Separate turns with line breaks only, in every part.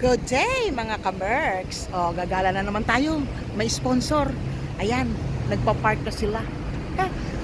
Good day mga ka-Merks. O, gagala na naman tayo. May sponsor. Ayan, nagpa-park na sila.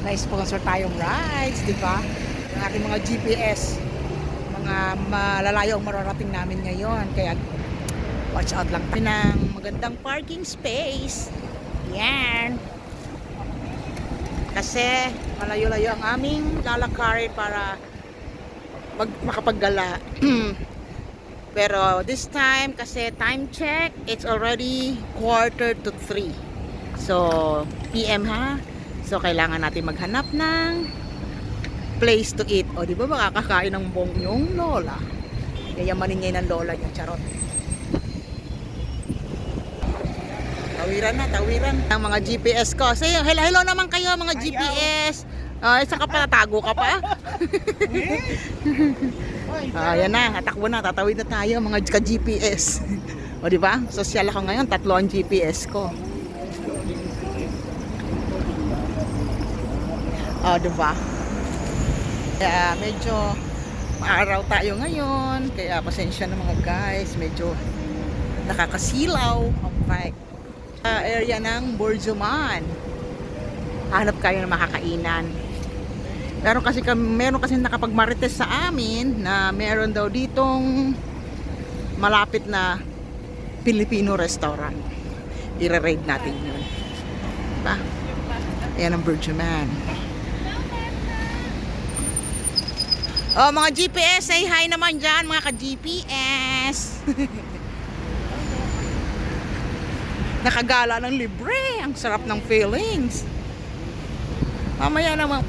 May sponsor tayong rides, di ba? Yung ating mga GPS. Mga malalayo ang mararating namin ngayon. Kaya, watch out lang tayo ng magandang parking space. Yan. Kasi, malayo-layo ang aming lalakarin para makapaggala. Pero this time, kasi time check, it's already 2:45. So, PM ha? So, kailangan natin maghanap ng place to eat. O, di ba makakakain ng bong yung lola? Yayamanin ngayon ng lola niya, charot. Tawiran. Ang mga GPS ko. So, hello naman kayo mga GPS. Isa ka pa, natago ka pa. Ayan na, tatakbo na, tatawid na tayo mga ka-GPS. O di ba? Social ako ngayon, 3 ang GPS ko. O di ba? Kaya medyo maaraw tayo ngayon, kaya pasensya na mga guys, medyo nakakasilaw. Okay. Area ng Burjuman. Hanap kayo ng makakainan. Meron kasi nakapagmarites sa amin na meron daw ditong malapit na Filipino restaurant. I-raid natin yun. Diba? Ayan ang Burjuman. Oh, mga GPS, say hi naman dyan, mga ka-GPS. Nakagala ng libre. Ang sarap ng feelings. Mamaya naman.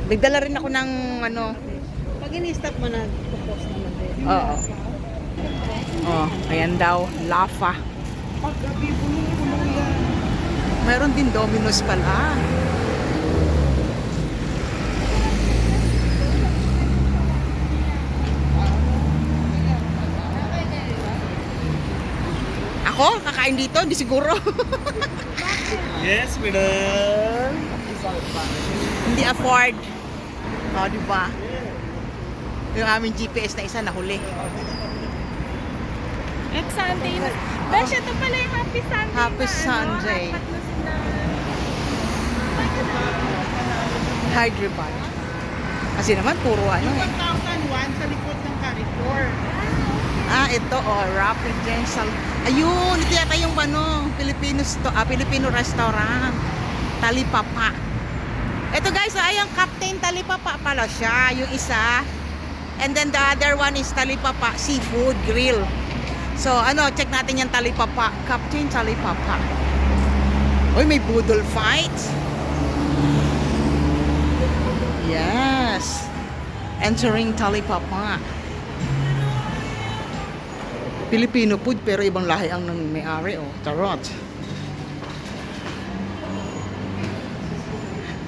Nagdala rin ako ng ano.
Pag in-stop mo na, post naman din.
Oo. Oh, ayan daw, Lafa.
Paggabi, punong-puno yan.
Meron din Domino's pala. Ako, kakain dito, hindi siguro.
Yes, madam.
Hindi afford. O, di ba? Yung aming GPS na isa nahuli.
Next Sunday. Besh, ito pala yung Happy Sunday.
Happy Sunday. Hyderabad. Kasi naman, puro ano eh.
2001 sa likod ng Carrefour.
Ito Rapid Gensal. Ayun, ito yata yung Filipino restaurant. Talipapa. Ito guys, ayang Captain Talipapa pala siya, yung isa. And then the other one is Talipapa Seafood Grill. So, check natin yung Talipapa. Captain Talipapa. Uy, may boodle fight. Yes. Entering Talipapa. Filipino food pero ibang lahi ang may-ari, oh. Tarot.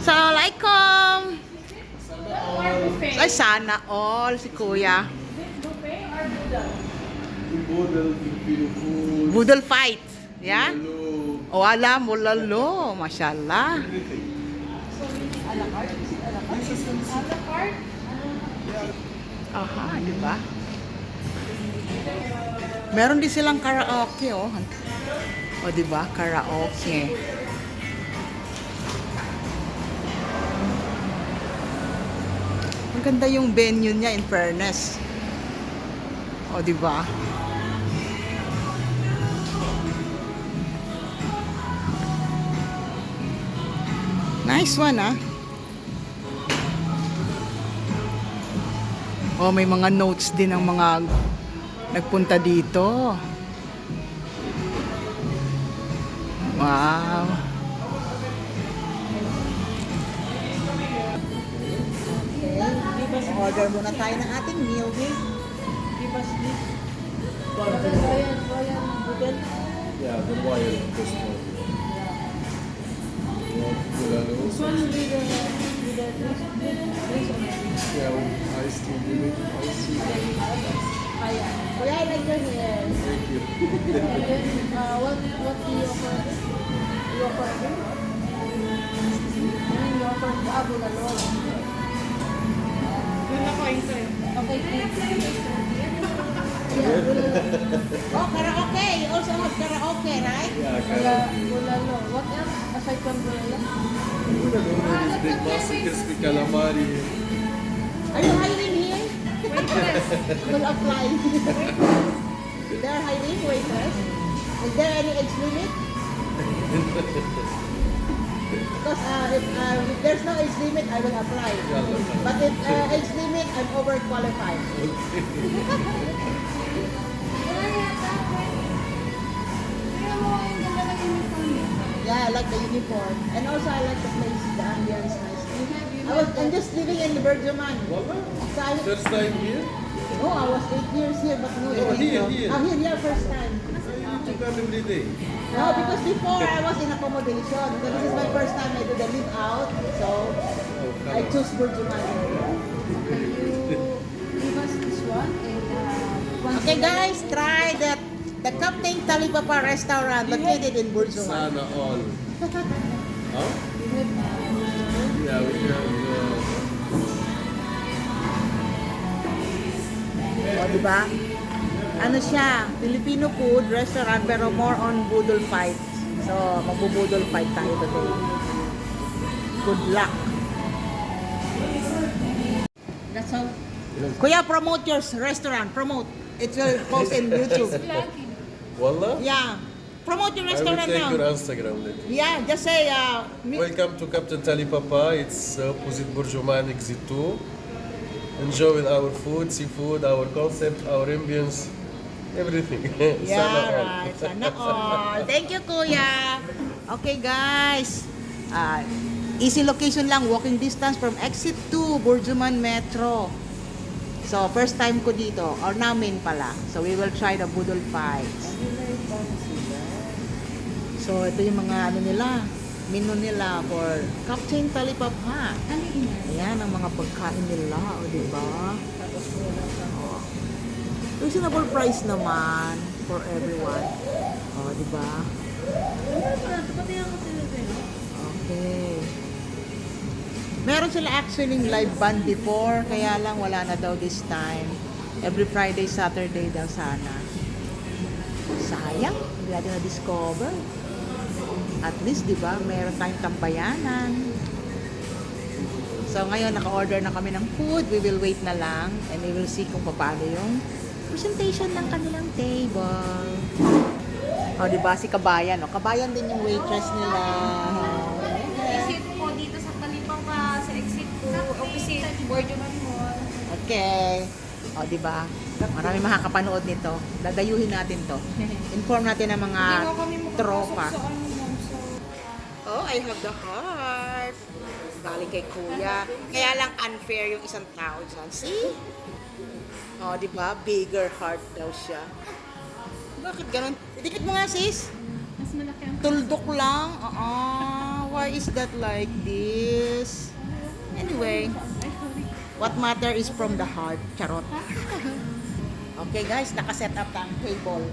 Assalamualaikum. Ay, sana all si Kuya. Boodle fight. Yeah? O alam mo lalo, mashallah. Aha, di ba? Meron din silang karaoke, oh. O, di ba? Karaoke. Maganda yung venue niya, in fairness. O, di ba? Nice one, ah. O, may mga notes din ng mga nagpunta dito. Wow. Okay. Order muna tayo ng ating meal, okay?
Yeah, the boil this one.
This one will be the
Yeah, with ice tea. You need ice tea.
Kuya, I like your hair.
Thank you.
And then, what do you offer? You offer again? And you offer the abulalo. Yun ako, ito eh. Okay, thanks. Bulalo. What else aside from bulalo?
Bulalo is big pasta, crispy calamari.
Are you hiring here? Will apply. They are hiring waitress. Is there any age limit? Because if there's no age limit, I will apply. But if age limit, I'm overqualified. Yeah, I like the uniform. And also I like the place, the ambience nice. I'm just living in the Bergman.
Wallah?
So
First time here?
no, I was 8 years here, but no.
Oh, here.
Here, first time.
You need to come every day.
No, because before I was in accommodation. So this is my first time I do the live out. So I choose Bergman.
Give us this one and
Okay guys, try the Captain Talipapa restaurant located in Burjuman.
Sana all. Huh? Yeah, we have.
O, diba? Ano siya? Filipino food restaurant pero more on budol fight. So, magbubudol fight tayo today. Good luck. That's all. Kuya, promote your restaurant. Promote. It will post in YouTube.
Wallah?
Yeah. Promote your
I will
restaurant
take your
now.
Instagram later.
Yeah, just say,
Welcome to Captain Talipapa. It's opposite Burjuman Exit 2. Enjoy with our food, seafood, our concept, our ambience, everything. Sana
yeah,
all.
right. Sana all. Thank you, Kuya. Okay, guys. Easy location lang. Walking distance from Exit 2, Burjuman Metro. So, first time ko dito. Or namin pala. So, we will try the budol fights. So, ito yung mga ano nila. Menu nila for Captain Talipapa. Ayan ang mga pagkain nila. O, diba? O. Reasonable price naman for everyone. O, diba? Okay. Meron sila actually live band before, kaya lang wala na daw this time. Every Friday, Saturday daw sana. Sayang, hindi natin na-discover. At least, di ba, meron tayong tambayanan. So, ngayon, naka-order na kami ng food. We will wait na lang and we will see kung paano yung presentation ng kanilang table. O, di ba, si Kabayan. O, Kabayan din yung waitress nila.
Exit po dito sa Talipapa, sa exit po, opposite Burjuman Mall.
Okay. O, di ba? Marami makakapanood nito. Dadayuhin natin to. Inform natin ang mga
Hindi mo kami
tropa.
makapasok sa ano mo, so...
Oh, I have the heart. Galing kay Kuya. Kaya lang unfair yung 1,000. See? O, di ba? Bigger heart daw siya. Bakit ganun? Idikit mo nga, sis.
Mas malaki ang...
Tuldok lang. Why is that like this? Anyway, what matter is from the heart. Charot. Okay guys, nakaset up na ang table.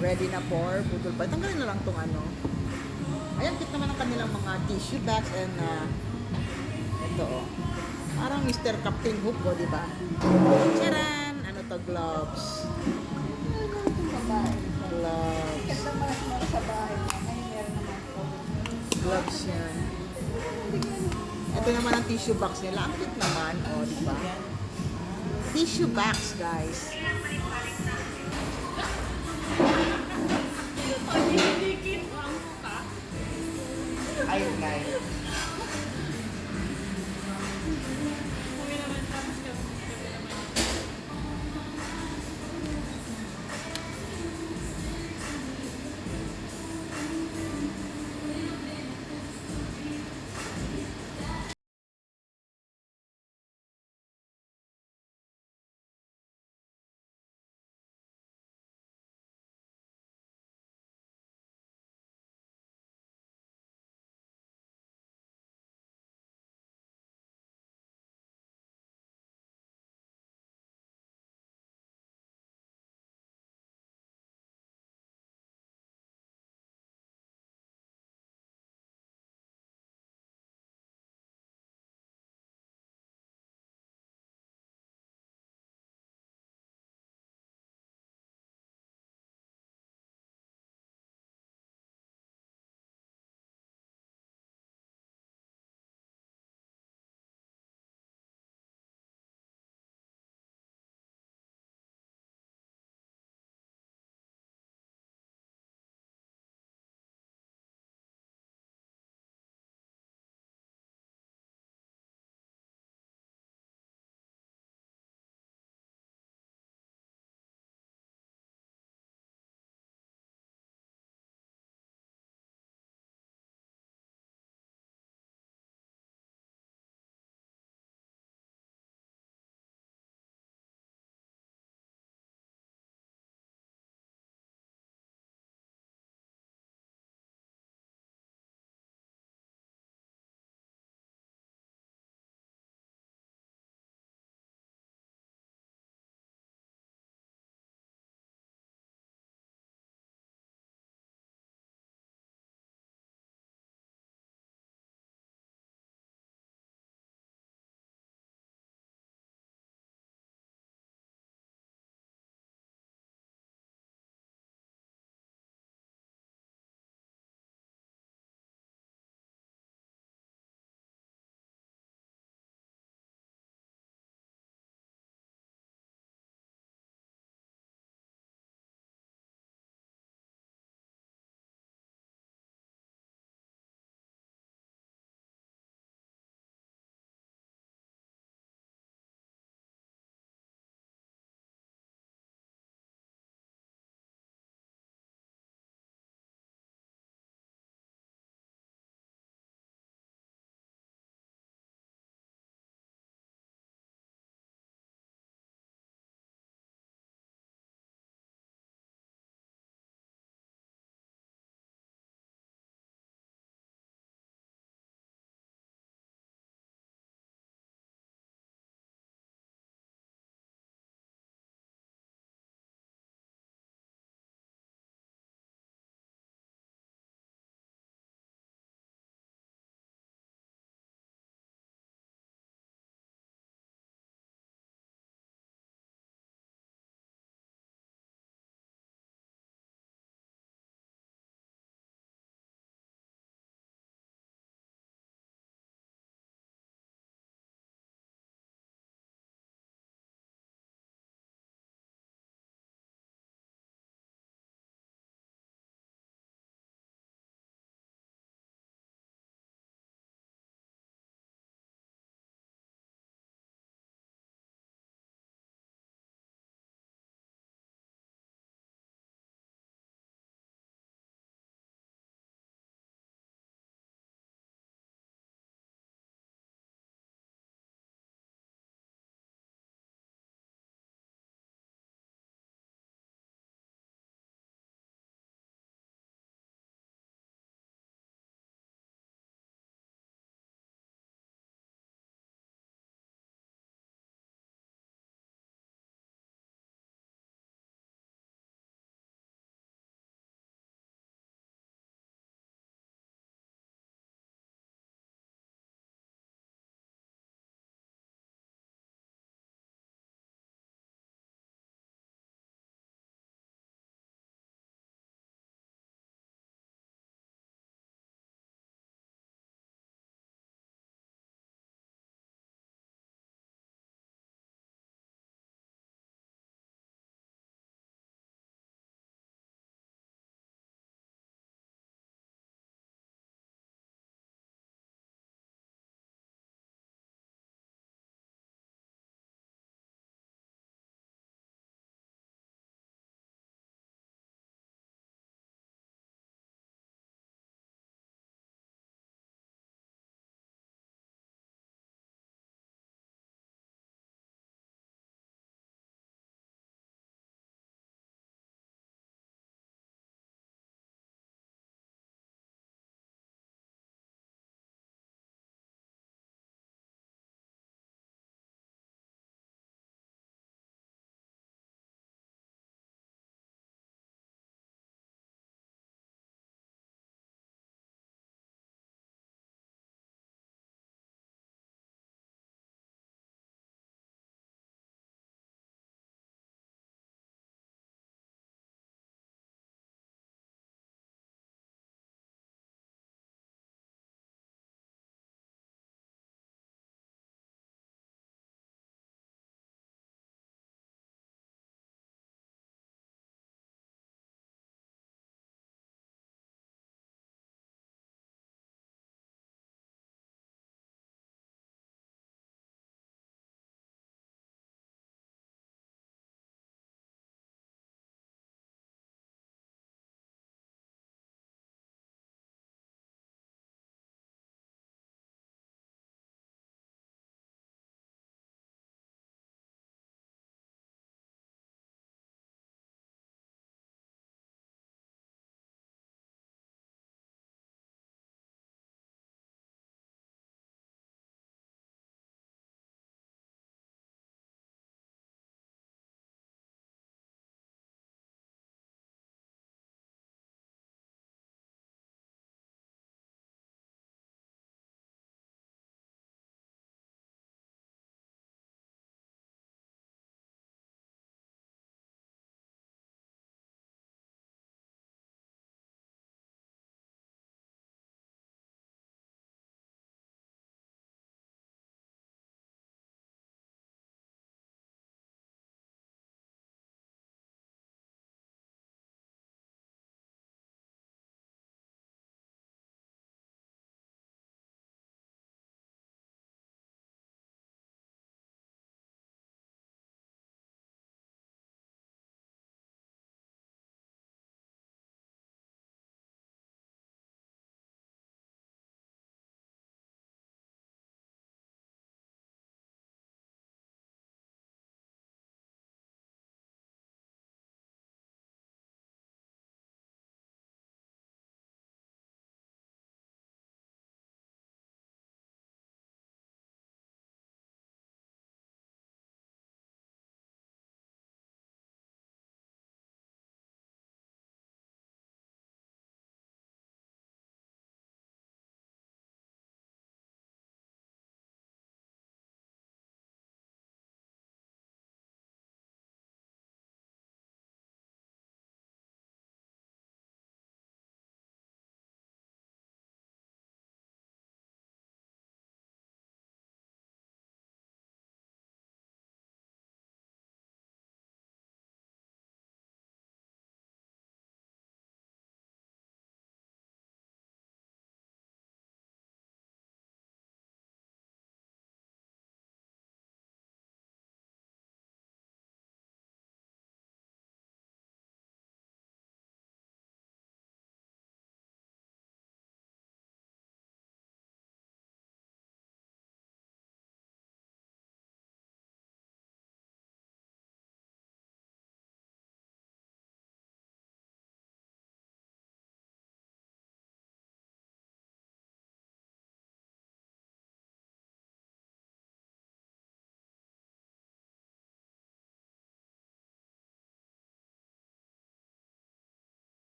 Ready na for budol fight. Tanggalin na lang tong ano. Ayan, cute naman ang kanilang mga tissue bags and ito oh. Parang Mr. Captain Hook oh, di ba? Charan! Ano to? Gloves. Gloves. Gloves yan. Ito naman ang tissue box nila. Ang cute naman, oh, di ba? Tissue box, guys.